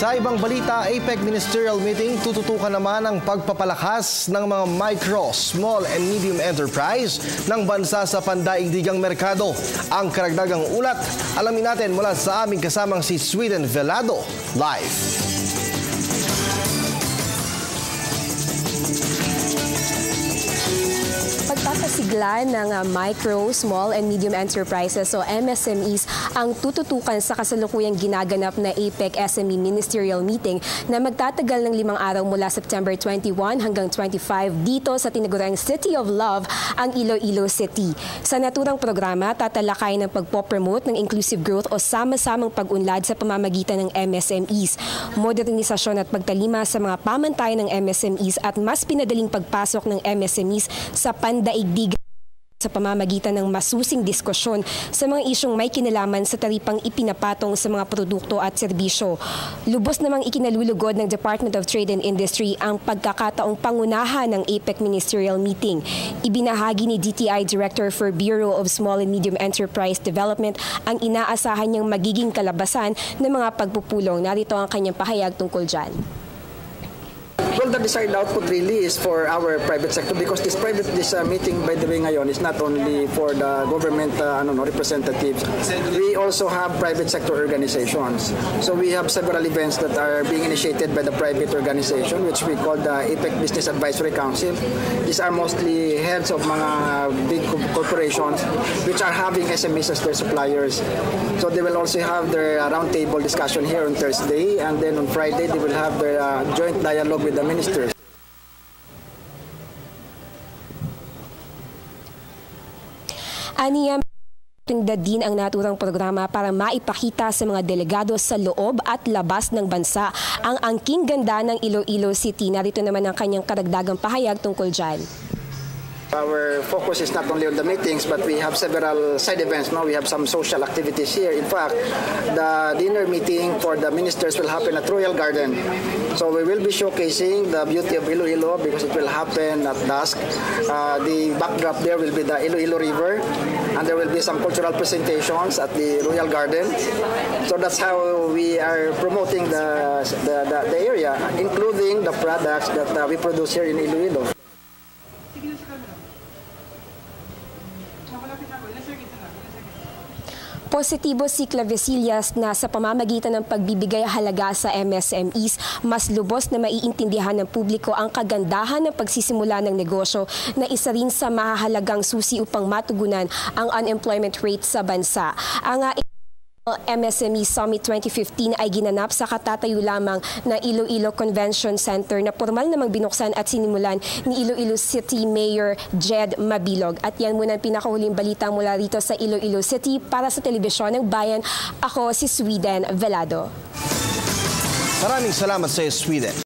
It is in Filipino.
Sa ibang balita, APEC Ministerial Meeting, tututukan naman ang pagpapalakas ng mga micro, small and medium enterprise ng bansa sa pandaigdigang merkado. Ang karagdagang ulat, alamin natin mula sa aming kasamang si Sweden Velado. Live. Pagpapasigla ng micro, small and medium enterprises o MSMEs ang tututukan sa kasalukuyang ginaganap na APEC SME Ministerial Meeting na magtatagal ng 5 araw mula September 21 hanggang 25 dito sa tinaguriang City of Love, ang Iloilo City. Sa naturang programa, tatalakay ng pagpopromote ng inclusive growth o sama-samang pag-unlad sa pamamagitan ng MSMEs, modernisasyon at pagtalima sa mga pamantayan ng MSMEs at mas pinadaling pagpasok ng MSMEs sa pandaigdig sa pamamagitan ng masusing diskusyon sa mga isyong may kinalaman sa taripang ipinapatong sa mga produkto at serbisyo. Lubos namang ikinalulugod ng Department of Trade and Industry ang pagkakataong pangunahan ng APEC Ministerial Meeting. Ibinahagi ni DTI Director for Bureau of Small and Medium Enterprise Development ang inaasahan niyang magiging kalabasan ng mga pagpupulong. Narito ang kanyang pahayag tungkol dyan. Well, the desired output really is for our private sector because this meeting, by the way, ngayon is not only for the government representatives. We also have private sector organizations. So we have several events that are being initiated by the private organization, which we call the APEC Business Advisory Council. These are mostly heads of mga big corporations which are having SMEs as their suppliers. So they will also have their roundtable discussion here on Thursday, and then on Friday they will have their joint dialogue with the ministers. Aniya din ang naturang programa para maipakita sa mga delegado sa loob at labas ng bansa ang angking ganda ng Iloilo City. Narito naman ang kanyang karagdagang pahayag tungkol dyan. Our focus is not only on the meetings, but we have several side events. Now we have some social activities here. In fact, the dinner meeting for the ministers will happen at Royal Garden. So we will be showcasing the beauty of Iloilo because it will happen at dusk. The backdrop there will be the Iloilo River, and there will be some cultural presentations at the Royal Garden. So that's how we are promoting the area, including the products that we produce here in Iloilo. Positibo si Clavesillas na sa pamamagitan ng pagbibigay halaga sa MSMEs, mas lubos na maiintindihan ng publiko ang kagandahan ng pagsisimula ng negosyo na isa rin sa mahahalagang susi upang matugunan ang unemployment rate sa bansa. Ang MSME Summit 2015 ay ginanap sa katatayo lamang na Iloilo Convention Center na formal namang binuksan at sinimulan ni Iloilo City Mayor Jed Mabilog. At yan muna ang pinakahuling balita mula rito sa Iloilo City. Para sa Telebisyon ng Bayan, ako si Sweden Velado. Maraming salamat sa Sweden.